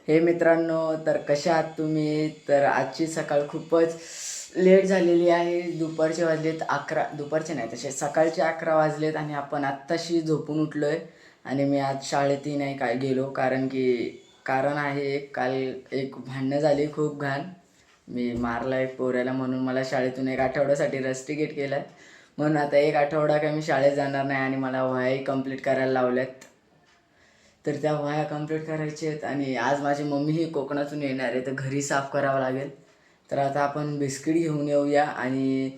हे मित्रांनो, तर कशा आहात तुम्ही? तर आजची सकाळ खूपच लेट झालेली आहे. दुपारचे वाजलेत 11, दुपारचे नाही तसे सकाळचे 11 वाजलेत आणि आपण आत्ताशी झोपून उठलो आहे. आणि मी आज शाळेतही नाही काय गेलो, कारण आहे एक, काल एक भांडणं झाली खूप घाण. मी मारला एक पोऱ्याला, म्हणून मला शाळेतून एक आठवड्यासाठी रस्टिकेट केलं आहे. म्हणून आता एक आठवडा काय मी शाळेत जाणार नाही आणि मला वह्याही कंप्लीट करायला लावल्यात. तर त्या वह्या कंप्लीट करायच्या आहेत आणि आज माझी मम्मीही कोकणातून येणार आहे, तर घरी साफ करावं लागेल. तर आता आपण बिस्किट घेऊन येऊया आणि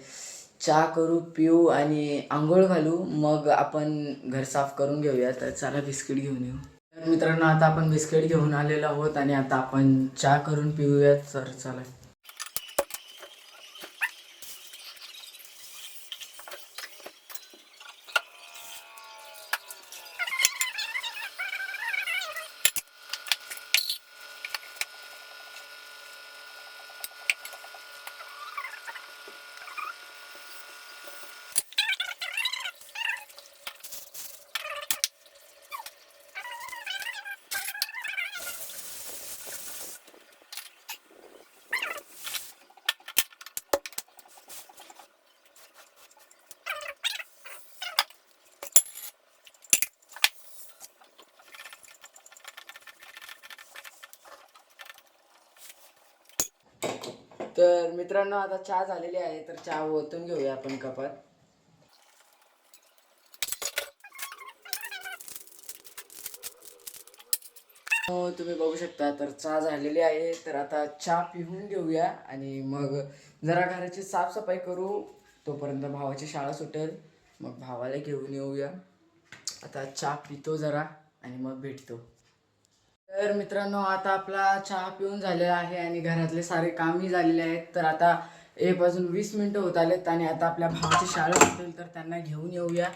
चहा करू, पिऊ आणि आंघोळ घालू, मग आपण घर साफ करून घेऊया. तर चला बिस्किट घेऊन येऊ. तर मित्रांनो, आता आपण बिस्किट घेऊन आलेलो आहोत आणि आता आपण चहा करून पिऊयात. तर चला. तर मित्रांनो, आता चहा झालेली आहे, तर चहा ओतून घेऊया आपण कपात. हो, तुम्ही बघू शकता, तर चहा झालेली आहे. तर आता चहा पिऊन घेऊया आणि मग जरा घराची साफसफाई करू. तोपर्यंत भावाची शाळा सुटेल, मग भावाला घेऊन येऊया. आता चहा पितो जरा आणि मग भेटतो. तर मित्रांनो, आता आपला चहा पिऊन झालेला आहे आणि घरातले सारे कामही झालेले आहेत. तर आता 1 वाजून 20 मिनिटं होत आलेत आणि आता आपल्या भावाची शाळा सुटेल, तर त्यांना घेऊन येऊया.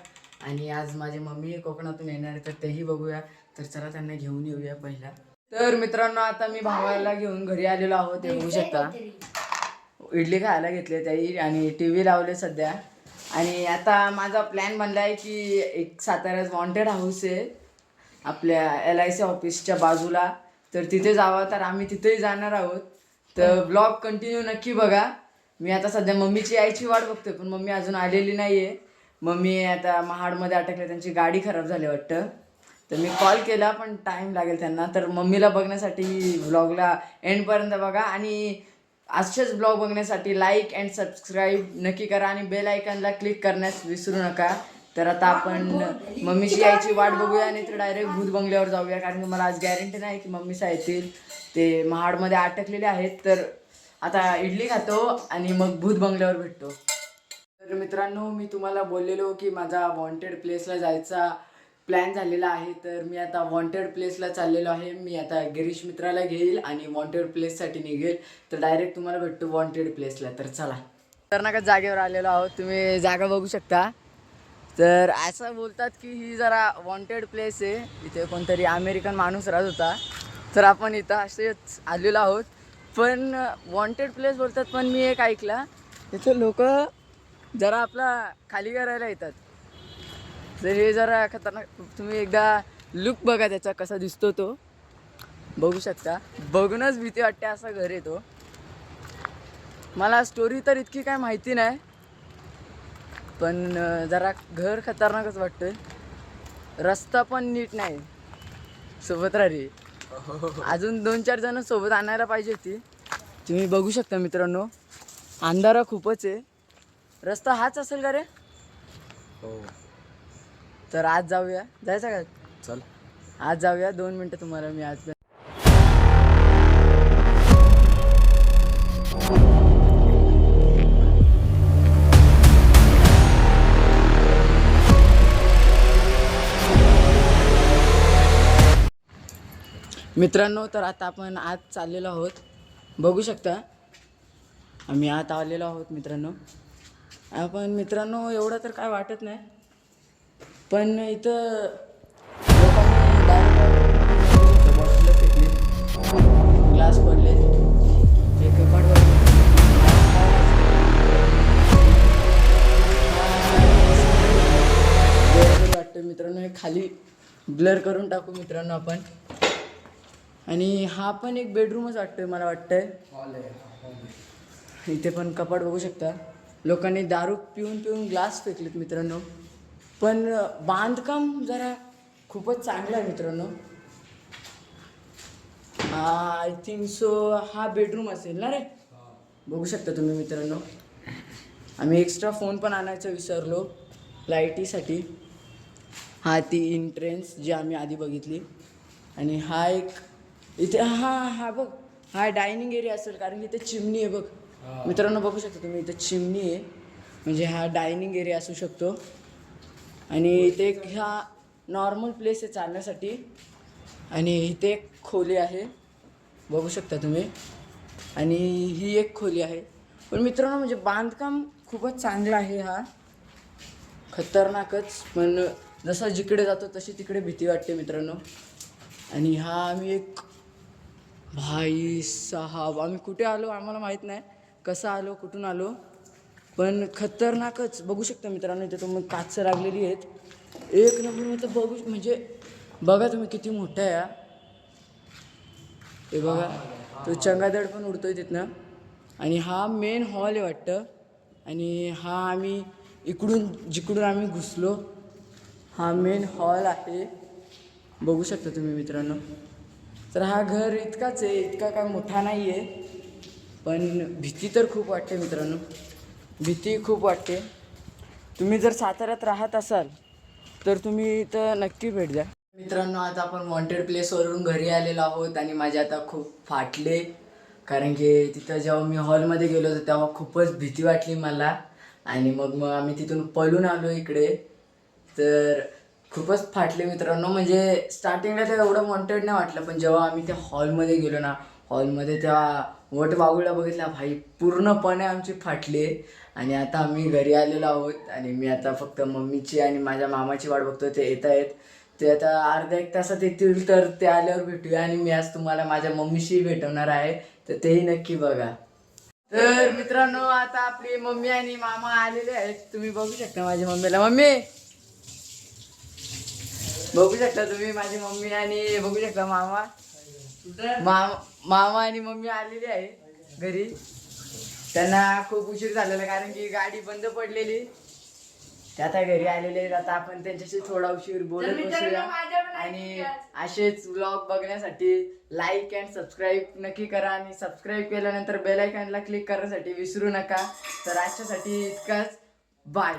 आणि आज माझी मम्मी कोकणातून येणार आहे, तर तेही बघूया. तर चला त्यांना घेऊन येऊया पहिला. तर मित्रांनो, आता मी भावाला घेऊन घरी आलेलो आहोत. ते बघू शकता, इडली खायला घेतली त्याही आणि टी व्ही लावले सध्या. आणि आता माझा प्लॅन बनला आहे की एक साताऱ्यात वॉन्टेड हाऊस आहे आपल्या LIC ऑफिसच्या बाजूला, तर तिथे जावं. तर आम्ही तिथेही जाणार आहोत. तर ब्लॉग कंटिन्यू नक्की बघा. मी आता सध्या मम्मीची यायची वाट बघतोय, पण मम्मी अजून आलेली नाही आहे. मम्मी आता महाडमध्ये अटकले, त्यांची गाडी खराब झाली वाटतं. तर मी कॉल केला, पण टाईम लागेल त्यांना. तर मम्मीला बघण्यासाठी ब्लॉगला एंडपर्यंत बघा आणि असेच ब्लॉग बघण्यासाठी लाईक अँड सबस्क्राईब नक्की करा आणि बेल आयकॉनला क्लिक करण्यास विसरू नका. तर आता आपण मम्मीची यायची वाट बघूया आणि तर डायरेक्ट भूत बंगल्यावर जाऊया, कारण की मला आज गॅरंटी नाही की मम्मीच येतील. ते महाडमध्ये अटकलेले आहेत. तर आता इडली खातो आणि मग भूत बंगल्यावर भेटतो. तर मित्रांनो, मी तुम्हाला बोललेलो की माझा वॉन्टेड प्लेसला जायचा प्लॅन झालेला आहे. तर मी आता वॉन्टेड प्लेसला चाललेलो आहे. मी आता गिरीश मित्राला घेईल आणि वॉन्टेड प्लेससाठी निघेल. तर डायरेक्ट तुम्हाला भेटतो वॉन्टेड प्लेसला. तर चला. खतरनाकच जागेवर आलेलो आहोत, तुम्ही जागा बघू शकता. तर असं बोलतात की ही जरा वॉन्टेड प्लेस आहे, इथे कोणतरी अमेरिकन माणूस राहत होता. तर आपण इथं असेच आलेलो आहोत. पण वॉन्टेड प्लेस बोलतात, पण मी एक ऐकला इथे लोक जरा आपला खाली करायला येतात. तर हे जरा खतरनाक. तुम्ही एकदा लुक बघा त्याचा, कसा दिसतो तो बघू शकता. बघूनच भीती वाटते. असा घर आहे तो. मला स्टोरी तर इतकी काय माहिती नाही, पण जरा घर खतरनाकच वाटतोय. रस्ता पण नीट नाही. सोबत रे अजून 2-4 जण सोबत आणायला पाहिजे होती. तुम्ही बघू शकता मित्रांनो, अंधारा खूपच आहे. रस्ता हाच असेल का रे? हो. तर आज जाऊया. जायचं का? चल आज जाऊया. 2 मिनटं तुम्हाला मी आज. मित्रांनो, तर आता आपण आज चाललेलो आहोत. बघू शकता आम्ही आत आलेलो आहोत मित्रांनो. आपण मित्रांनो एवढं तर काय वाटत नाही, पण इथं लोकांनी डायरेक्ट बॉटल फेकली, ग्लास पडले, ते कपाटवर वाटतं मित्रांनो. हे खाली ब्लर करून टाकू मित्रांनो आपण. आणि हा पण एक बेडरूमच वाटतोय मला वाटतंय. इथे पण कपाट बघू शकता. लोकांनी दारू पिऊन पिऊन ग्लास फेकलेत मित्रांनो. पण बांधकाम जरा खूपच चांगलं आहे मित्रांनो. आय थिंक सो हा बेडरूम असेल ना रे. बघू शकता तुम्ही मित्रांनो. आम्ही एक्स्ट्रा फोन पण आणायचं विसरलो लाईटीसाठी. हा ती एंट्रन्स जी आम्ही आधी बघितली. आणि हा एक इथे हा बघ, हा डायनिंग एरिया असेल कारण की इथे चिमणी आहे बघ मित्रांनो. बघू शकता तुम्ही इथे चिमणी आहे, म्हणजे हा डायनिंग एरिया असू शकतो. आणि इथे एक हा नॉर्मल प्लेस आहे चालण्यासाठी. आणि इथे एक खोली आहे बघू शकता तुम्ही. आणि ही एक खोली आहे. पण मित्रांनो म्हणजे बांधकाम खूपच चांगलं आहे. हा खतरनाकच, पण जसा जिकडे जातो तशी तिकडे भीती वाटते मित्रांनो. आणि हा आम्ही एक भाई साहब आम्ही कुठे आलो आम्हाला माहीत नाही, कसं आलो कुठून आलो, पण खतरनाकच. बघू शकता मित्रांनो इथे तुम्ही काच लागलेली आहेत. एक नंबर मतलब बघू म्हणजे बघा तुम्ही किती मोठा आहे. हे बघा तो चंगादड पण उडतोय तिथनं. आणि हा मेन हॉल आहे वाटतं. आणि हा आम्ही इकडून जिकडून आम्ही घुसलो हा मेन हॉल आहे बघू शकता तुम्ही मित्रांनो. तर हा घर इतकाच आहे, इतका काय मोठा नाही आहे, पण भीती तर खूप वाटते मित्रांनो. भीती खूप वाटते. तुम्ही जर साताऱ्यात राहत असाल तर तुम्ही इथं नक्की भेट द्या मित्रांनो. आता आपण वॉन्टेड प्लेसवरून घरी आलेलो आहोत आणि माझे आता खूप फाटले, कारण की तिथं जेव्हा मी हॉलमध्ये गेलो होतो तेव्हा खूपच भीती वाटली मला. आणि मग आम्ही तिथून पळून आलो इकडे. तर खूपच फाटले मित्रांनो. म्हणजे स्टार्टिंगला तर एवढं वॉन्टेड नाही वाटलं, पण जेव्हा आम्ही त्या हॉलमध्ये गेलो ना, हॉलमध्ये त्या वटवाघूळला बघितला भाई, पूर्णपणे आमची फाटली. आणि आता आम्ही घरी आलेलो आहोत आणि मी आता फक्त मम्मीची आणि माझ्या मामाची वाट बघतो. ते येत आहेत, ते आता अर्ध्या एक तासात येतील, तर ते आल्यावर भेटूया. आणि मी आज तुम्हाला माझ्या मम्मीशी भेटवणार आहे, तर तेही नक्की बघा. तर मित्रांनो आता आपली मम्मी आणि मामा आलेले आहेत. तुम्ही बघू शकता माझ्या मम्मीला. मम्मी बघू शकता तुम्ही माझी मम्मी, आणि बघू शकता मामा आणि मम्मी आलेली आहे घरी. त्यांना खूप उशीर झालेला कारण की गाडी बंद पडलेली. ते आता घरी आलेले आहेत. आता आपण त्यांच्याशी थोडा उशीर बोलत बसूया. आणि असेच व्लॉग बघण्यासाठी लाईक अँड सबस्क्राईब नक्की करा. आणि सबस्क्राईब केल्यानंतर बेल आयकॉनला क्लिक करण्यासाठी विसरू नका. तर आजच्यासाठी इतकाच. बाय.